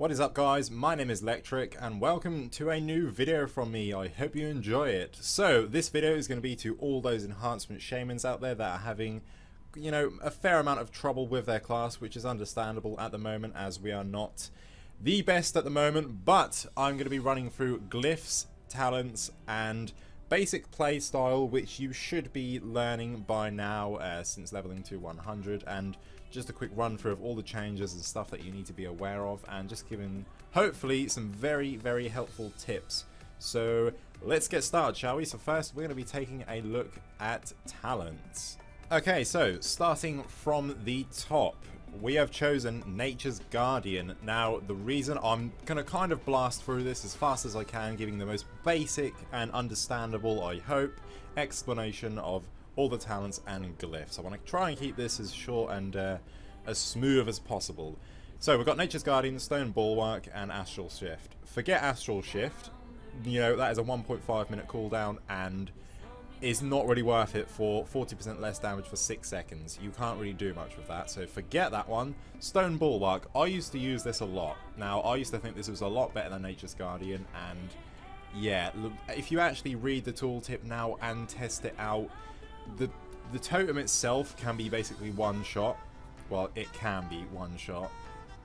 What is up, guys? My name is Electric and welcome to a new video from me. I hope you enjoy it. So this video is going to be to all those enhancement shamans out there that are having, you know, a fair amount of trouble with their class, which is understandable at the moment as we are not the best at the moment, but I'm going to be running through glyphs, talents and basic play style, which you should be learning by now since leveling to 100, and just a quick run through of all the changes and stuff that you need to be aware of, and just giving hopefully some very helpful tips. So let's get started, shall we? So first we're going to be taking a look at talents. Okay, so starting from the top, we have chosen Nature's Guardian. Now the reason I'm going to kind of blast through this as fast as I can, giving the most basic and understandable, I hope, explanation of all the talents and glyphs. I want to try and keep this as short and as smooth as possible. So we've got Nature's Guardian, Stone Bulwark and Astral Shift. Forget Astral Shift, you know, that is a 1.5 minute cooldown and is not really worth it for 40% less damage for 6 seconds. You can't really do much with that, so forget that one. Stone Bulwark, I used to use this a lot. Now, I used to think this was a lot better than Nature's Guardian, and yeah, if you actually read the tooltip now and test it out, the totem itself can be basically one shot. Well, it can be one shot,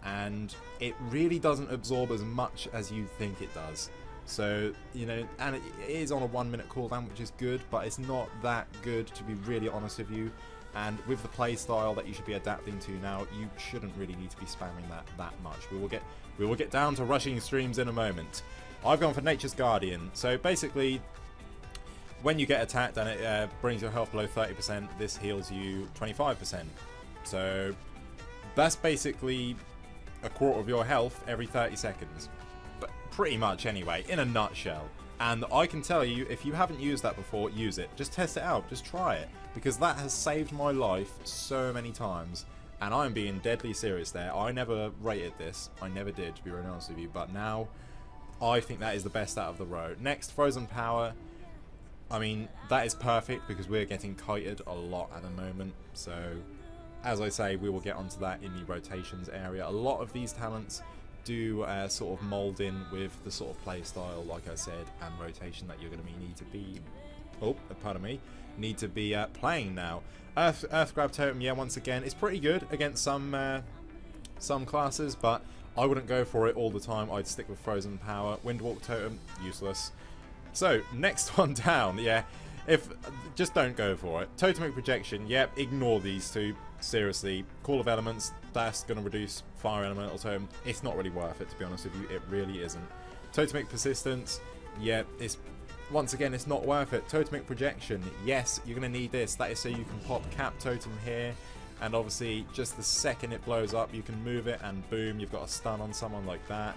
and it really doesn't absorb as much as you think it does. So, you know, and it is on a 1 minute cooldown, which is good, but it's not that good, to be really honest with you. And with the play style that you should be adapting to now, you shouldn't really need to be spamming that much. We will get down to rushing streams in a moment. I've gone for Nature's Guardian. So basically, when you get attacked and it brings your health below 30%, this heals you 25%. So that's basically a quarter of your health every 30 seconds. But pretty much anyway, in a nutshell. And I can tell you, if you haven't used that before, use it. Just test it out. Just try it. Because that has saved my life so many times. And I'm being deadly serious there. I never rated this. I never did, to be really honest with you. But now, I think that is the best out of the row. Next, Frozen Power. I mean, that is perfect because we're getting kited a lot at the moment. So, as I say, we will get onto that in the rotations area. A lot of these talents do sort of mold in with the sort of play style, like I said, and rotation that you're going to need to be, need to be playing now. Earth Grab Totem, yeah, once again, it's pretty good against some classes, but I wouldn't go for it all the time. I'd stick with Frozen Power. Windwalk Totem, useless. So, next one down, yeah, just don't go for it. Totemic Projection, yep, ignore these two, seriously. Call of Elements, that's going to reduce Fire Elemental Totem. It's not really worth it, to be honest with you, it really isn't. Totemic Persistence, yeah, once again, it's not worth it. Totemic Projection, yes, you're going to need this. That is so you can pop Cap Totem here, and obviously, just the second it blows up, you can move it, and boom, you've got a stun on someone like that.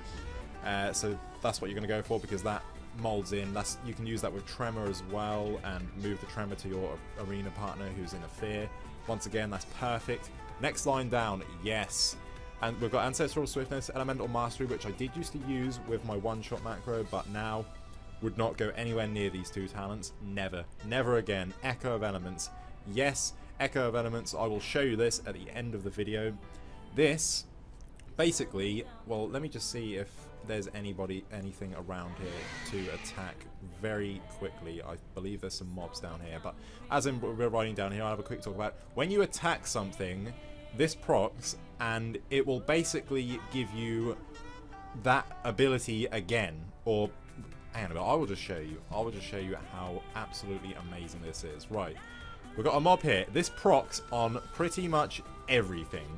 So that's what you're going to go for, because that molds in. You can use that with Tremor as well, and move the Tremor to your arena partner who's in a fear. Once again, that's perfect. Next line down, yes. And we've got Ancestral Swiftness, Elemental Mastery, which I did used to use with my one-shot macro, but now would not go anywhere near these two talents. Never. Never again. Echo of Elements. Yes, Echo of Elements. I will show you this at the end of the video. This, basically, well, let me just see if there's anything around here to attack very quickly. I believe there's some mobs down here, but as we're writing down here, I'll have a quick talk about when you attack something, this procs, and it will basically give you that ability again. Or hang on a minute, I will just show you how absolutely amazing this is. Right, we've got a mob here. This procs on pretty much everything,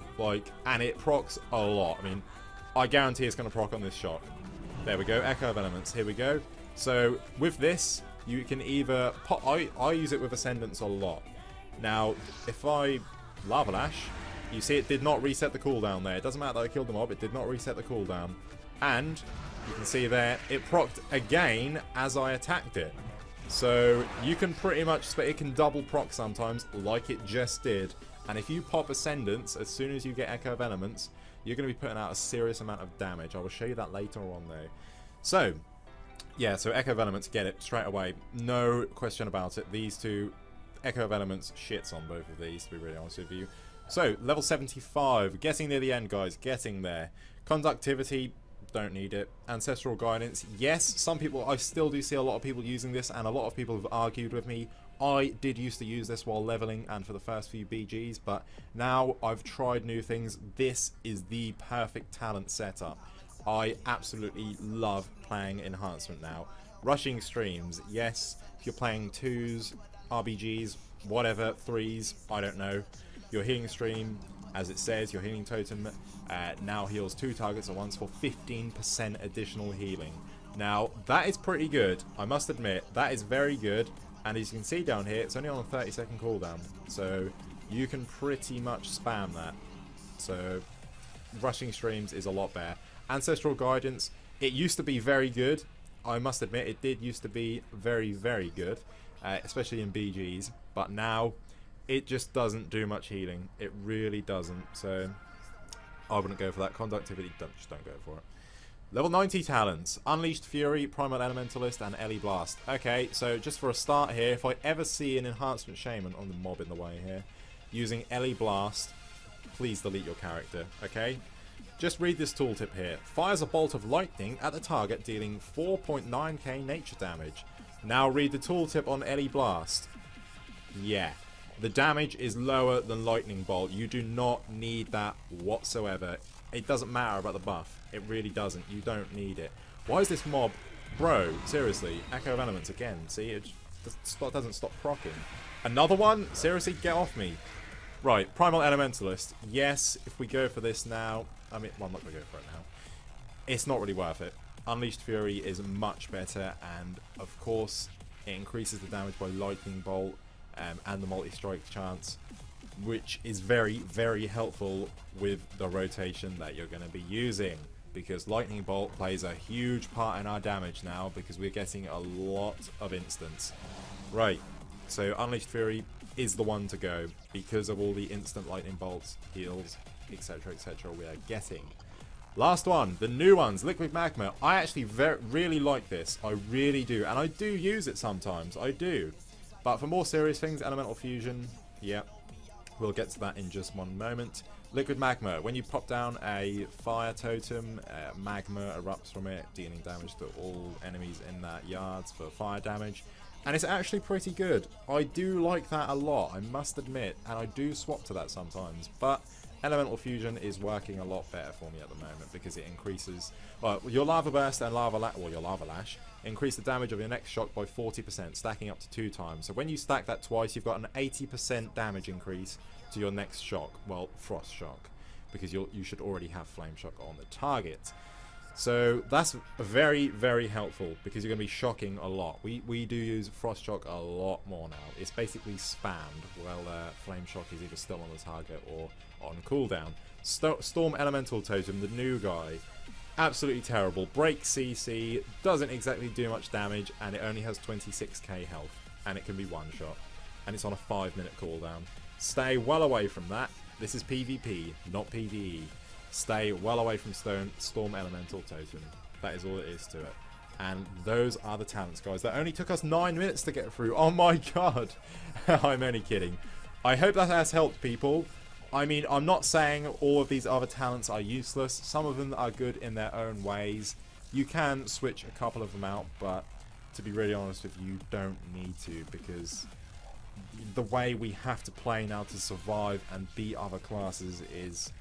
and it procs a lot. I mean, I guarantee it's going to proc on this shot. There we go, Echo of Elements, here we go. So, with this, you can either pop, I use it with Ascendance a lot. Now, if I Lava Lash, you see it did not reset the cooldown there. It doesn't matter that I killed the mob, it did not reset the cooldown. And, you can see there, it procced again as I attacked it. So, you can pretty much, it can double proc sometimes, like it just did. And if you pop Ascendance, as soon as you get Echo of Elements, you're going to be putting out a serious amount of damage. I will show you that later on though. So, yeah, so Echo of Elements, get it straight away. No question about it. These two, Echo of Elements, shits on both of these, to be really honest with you. So, level 75. Getting near the end, guys. Getting there. Conductivity, don't need it. Ancestral Guidance, yes, some people, I still do see a lot of people using this, and a lot of people have argued with me. I did used to use this while leveling and for the first few BGs, but now I've tried new things. This is the perfect talent setup. I absolutely love playing Enhancement now. Rushing streams, yes, if you're playing 2s, RBGs, whatever, 3s, I don't know. Your healing stream, as it says, your healing totem now heals 2 targets at once for 15% additional healing. Now, that is pretty good, I must admit. That is very good. And as you can see down here, it's only on a 30-second cooldown. So, you can pretty much spam that. So, rushing streams is a lot better. Ancestral Guidance, it used to be very good. I must admit, it did used to be very, very good. Especially in BGs. But now, it just doesn't do much healing. It really doesn't. So, I wouldn't go for that. Conductivity, just don't go for it. Level 90 talents. Unleashed Fury, Primal Elementalist, and Ellie Blast. Okay, so just for a start here, if I ever see an Enhancement Shaman on the mob in the way here, using Ellie Blast, please delete your character, okay? Just read this tooltip here. Fires a bolt of lightning at the target, dealing 4.9k nature damage. Now read the tooltip on Ellie Blast. Yeah. The damage is lower than Lightning Bolt. You do not need that whatsoever. It doesn't matter about the buff. It really doesn't. You don't need it. Why is this mob... Bro, seriously. Echo of Elements again. See, it doesn't stop proccing. Another one? Seriously, get off me. Right, Primal Elementalist. Yes, if we go for this now... I mean, well, I'm not going to go for it now. It's not really worth it. Unleashed Fury is much better, and of course, it increases the damage by Lightning Bolt and the multi-strike chance, which is very, very helpful with the rotation that you're going to be using, because Lightning Bolt plays a huge part in our damage now, because we're getting a lot of instants. Right, so Unleashed Fury is the one to go, because of all the instant Lightning Bolts, heals, etc, etc we are getting. Last one, the new ones, Liquid Magma. I actually really like this, I really do, and I do use it sometimes, I do. But for more serious things, Elemental Fusion, yeah, we'll get to that in just one moment. Liquid Magma, when you pop down a fire totem, magma erupts from it, dealing damage to all enemies in that yards for fire damage. And it's actually pretty good. I do like that a lot, I must admit, and I do swap to that sometimes. But Elemental Fusion is working a lot better for me at the moment because it increases, well, your Lava Burst and your Lava Lash increase the damage of your next shock by 40%, stacking up to 2 times. So when you stack that twice, you've got an 80% damage increase to your next shock, well, Frost Shock, because you should already have Flame Shock on the target. So that's very, very helpful because you're going to be shocking a lot. We do use Frost Shock a lot more now. It's basically spammed while Flame Shock is either still on the target or on cooldown. Storm Elemental Totem, the new guy, absolutely terrible. Break CC, doesn't exactly do much damage, and it only has 26k health, and it can be one shot, and it's on a 5-minute cooldown. Stay well away from that. This is PvP, not PvE. Stay well away from Storm Elemental Totem. That is all it is to it. And those are the talents, guys. That only took us 9 minutes to get through. Oh my god. I'm only kidding. I hope that has helped people. I mean, I'm not saying all of these other talents are useless. Some of them are good in their own ways. You can switch a couple of them out, but to be really honest with you, you don't need to, because the way we have to play now to survive and beat other classes is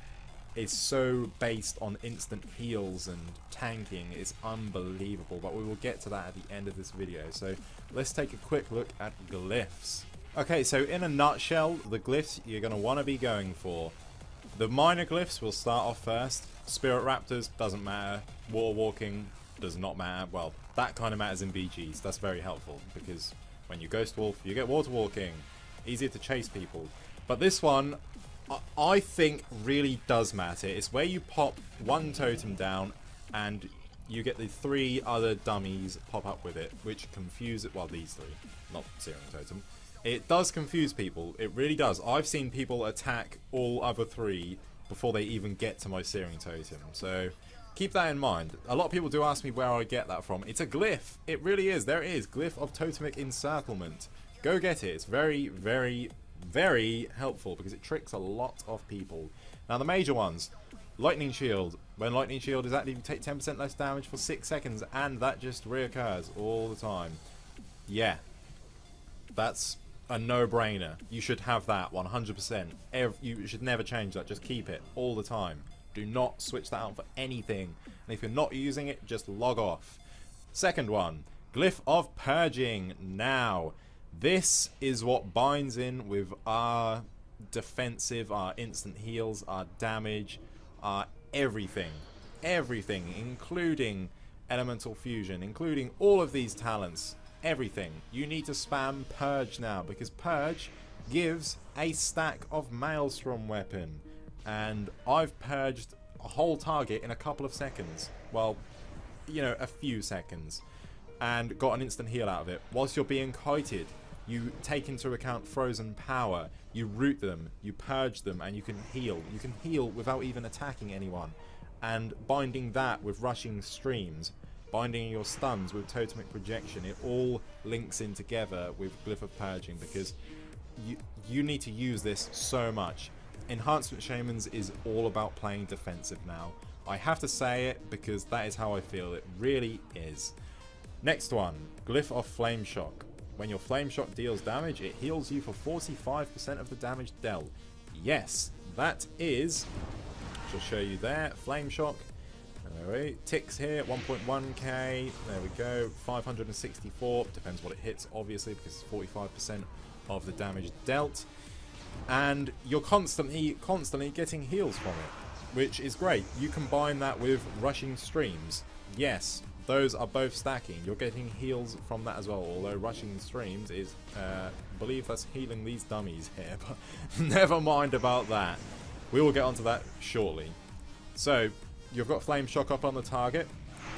so based on instant heals and tanking. It's unbelievable, but we will get to that at the end of this video. So let's take a quick look at glyphs. Okay, so in a nutshell, the glyphs you're going to want to be going for. The minor glyphs will start off first. Spirit Raptors, doesn't matter. Water Walking, does not matter. Well, that kind of matters in BGs. That's very helpful, because when you Ghost Wolf, you get Water Walking. Easier to chase people. But this one, I think, really does matter. It's where you pop one totem down, and you get the 3 other dummies pop up with it, which confuse it. Well, these 3, not Searing Totem. It does confuse people, it really does. I've seen people attack all other 3 before they even get to my Searing Totem, so keep that in mind. A lot of people do ask me where I get that from. It's a glyph, it really is, there it is, Glyph of Totemic Encirclement. Go get it, it's very, very, very helpful because it tricks a lot of people. Now the major ones, Lightning Shield. When Lightning Shield is active, you take 10% less damage for 6 seconds, and that just reoccurs all the time. Yeah. That's a no-brainer. You should have that 100%. You should never change that. Just keep it all the time. Do not switch that out for anything. And if you're not using it, just log off. Second one, Glyph of Purging. Now, this is what binds in with our defensive, our instant heals, our damage, our everything. Everything, including elemental fusion, including all of these talents. Everything. You need to spam Purge now, because Purge gives a stack of Maelstrom weapon. And I've purged a whole target in a couple of seconds. Well, you know, a few seconds. And got an instant heal out of it. Whilst you're being kited, you take into account frozen power. You root them, you purge them, and you can heal. You can heal without even attacking anyone. And binding that with rushing streams, binding your stuns with totemic projection, it all links in together with Glyph of Purging, because you need to use this so much. Enhancement Shamans is all about playing defensive now. I have to say it because that is how I feel. It really is. Next one, Glyph of Flame Shock. When your Flame Shock deals damage, it heals you for 45% of the damage dealt. Yes, that is, which I'll show you there, Flame Shock. Anyway, ticks here, 1.1k, there we go, 564, depends what it hits obviously, because it's 45% of the damage dealt. And you're constantly getting heals from it, which is great. You combine that with Rushing Streams. Yes, those are both stacking. You're getting heals from that as well, although Rushing Streams is, I believe that's healing these dummies here, but never mind about that. We will get onto that shortly. So, you've got Flame Shock up on the target,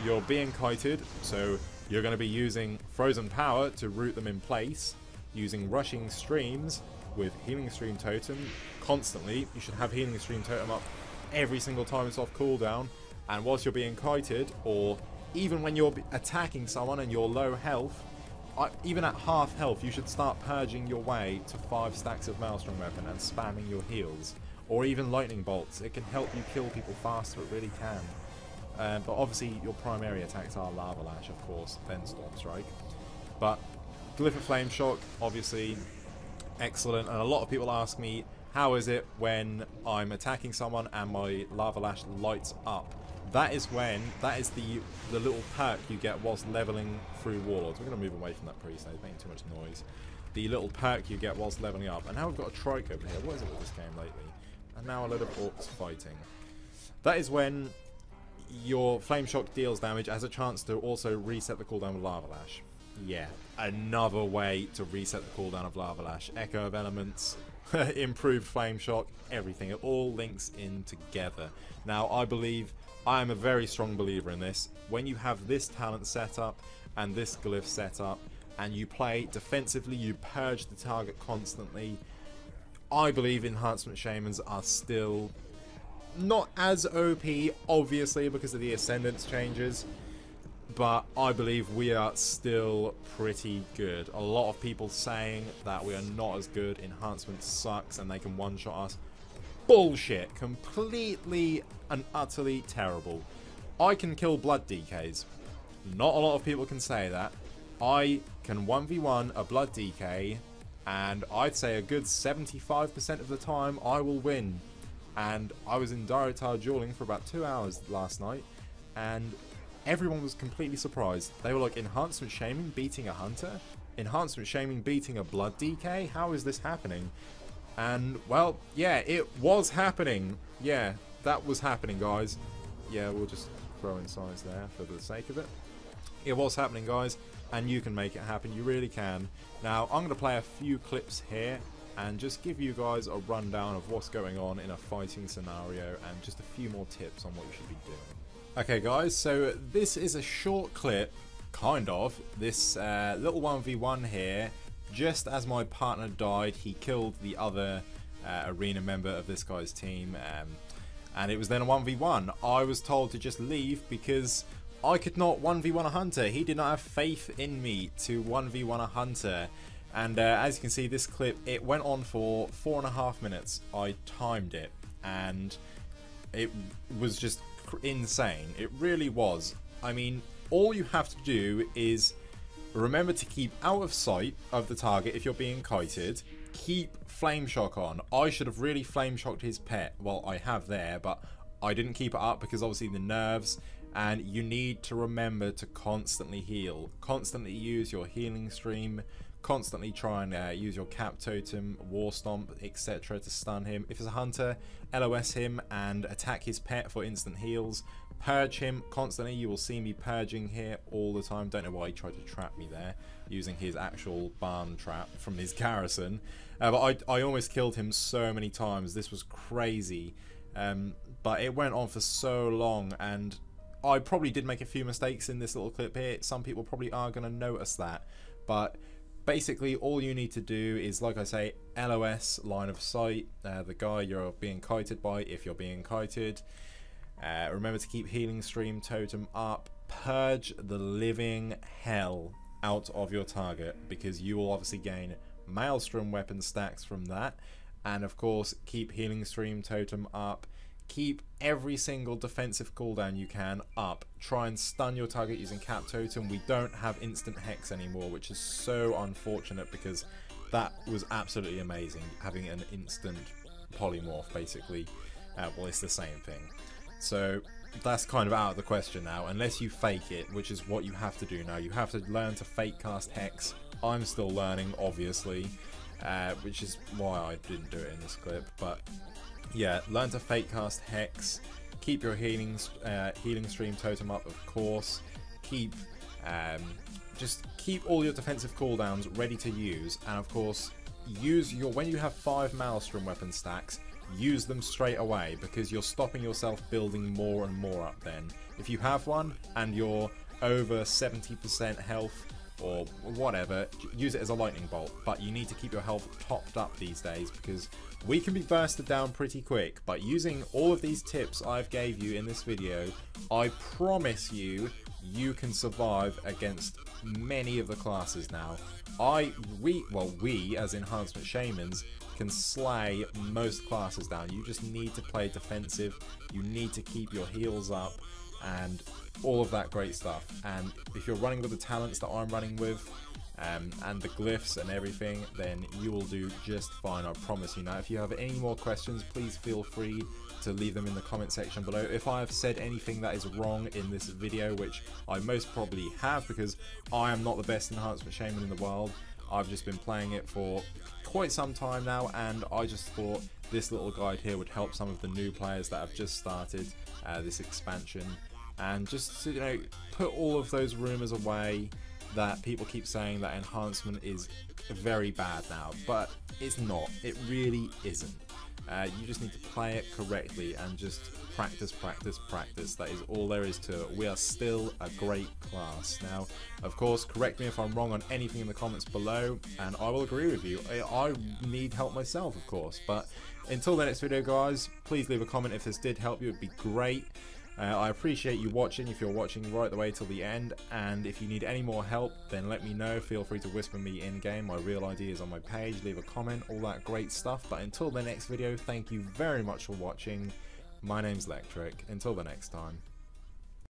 you're being kited, so you're going to be using Frozen Power to root them in place, using Rushing Streams with Healing Stream Totem constantly. You should have Healing Stream Totem up every single time it's off cooldown, and whilst you're being kited, or even when you're attacking someone and you're low health, even at half health, you should start purging your way to 5 stacks of Maelstrom Weapon and spamming your heals. Or even Lightning Bolts. It can help you kill people faster, it really can. But obviously your primary attacks are Lava Lash, of course, then Storm Strike. But Glyph of Flame Shock, obviously excellent. And a lot of people ask me, how is it when I'm attacking someone and my Lava Lash lights up? That is the little perk you get whilst leveling through Warlords. We're going to move away from that priest, it's making too much noise. The little perk you get whilst leveling up. And now we've got a trike over here. What is it with this game lately? And now a load of orcs fighting. That is when your Flame Shock deals damage, has a chance to also reset the cooldown with Lava Lash. Yeah, another way to reset the cooldown of Lava Lash. Echo of Elements, improved Flame Shock, everything. It all links in together. Now, I am a very strong believer in this. When you have this talent set up and this glyph set up, and you play defensively, you purge the target constantly, I believe Enhancement Shamans are still not as OP, obviously, because of the Ascendance changes, but I believe we are still pretty good. A lot of people saying that we are not as good, Enhancement sucks, and they can one-shot us. Bullshit. Completely and utterly terrible. I can kill Blood DKs. Not a lot of people can say that. I can 1v1 a Blood DK, and I'd say a good 75% of the time I will win. And I was in Diotar dueling for about 2 hours last night, and everyone was completely surprised. They were like, Enhancement Shaming beating a Hunter? Enhancement Shaming beating a Blood DK? How is this happening? And, well, yeah, it was happening. Yeah, that was happening, guys. Yeah, we'll just throw in size there for the sake of it. It was happening, guys, and you can make it happen. You really can. Now, I'm going to play a few clips here and just give you guys a rundown of what's going on in a fighting scenario and just a few more tips on what you should be doing. Okay, guys, so this is a short clip, kind of. This little 1v1 here. Just as my partner died, he killed the other arena member of this guy's team, and it was then a 1v1. I was told to just leave because I could not 1v1 a hunter. He did not have faith in me to 1v1 a hunter. And as you can see, this clip, it went on for 4.5 minutes. I timed it, and It was just insane. It really was. I mean, all you have to do is remember to keep out of sight of the target if you're being kited. Keep Flame Shock on. I should have really Flame Shocked his pet. Well, I have there, but I didn't keep it up because obviously the nerves. And you need to remember to constantly heal. Constantly use your healing stream. Constantly try and use your cap totem, war stomp, etc. to stun him. If it's a hunter, LOS him and attack his pet for instant heals. Purge him constantly. You will see me purging here all the time. Don't know why he tried to trap me there using his actual barn trap from his garrison. But I almost killed him so many times. This was crazy. But it went on for so long, and I probably did make a few mistakes in this little clip here. Some people probably are going to notice that. But basically, all you need to do is, like I say, LOS, line of sight, the guy you're being kited by, if you're being kited. Remember to keep healing stream totem up. Purge the living hell out of your target, because you will obviously gain Maelstrom weapon stacks from that. And of course, keep healing stream totem up. Keep every single defensive cooldown you can up. Try and stun your target using cap totem. We don't have instant hex anymore, which is so unfortunate, because that was absolutely amazing, having an instant polymorph basically. Well, it's the same thing. So that's kind of out of the question now, unless you fake it, which is what you have to do now. You have to learn to fake cast hex. I'm still learning, obviously, which is why I didn't do it in this clip. But yeah, learn to fake cast hex. Keep your healing stream totem up, of course. Just keep all your defensive cooldowns ready to use, and of course, when you have 5 Maelstrom weapon stacks, use them straight away, because you're stopping yourself building more and more up then. If you have one and you're over 70% health or whatever, use it as a lightning bolt, but you need to keep your health topped up these days, because we can be bursted down pretty quick. But using all of these tips I've gave you in this video, I promise you, you can survive against many of the classes now. We as Enhancement Shamans can slay most classes down. You just need to play defensive, you need to keep your heals up, and all of that great stuff. And if you're running with the talents that I'm running with, and the glyphs and everything, then you will do just fine, I promise you. Now, if you have any more questions, please feel free to leave them in the comment section below. If I have said anything that is wrong in this video, which I most probably have, because I am not the best Enhancement Shaman in the world, I've just been playing it for quite some time now, and I just thought this little guide here would help some of the new players that have just started this expansion, and just to, you know, put all of those rumors away that people keep saying that enhancement is very bad now, but it's not. It really isn't. You just need to play it correctly and just practice, practice, practice. That is all there is to it. We are still a great class. Now, of course, correct me if I'm wrong on anything in the comments below, and I will agree with you. I need help myself, of course. But until the next video, guys, please leave a comment if this did help you. It'd be great. I appreciate you watching, if you're watching right the way till the end, and if you need any more help, then let me know. Feel free to whisper me in game. My real ID is on my page. Leave a comment, all that great stuff. But until the next video, thank you very much for watching. My name's Electric. Until the next time.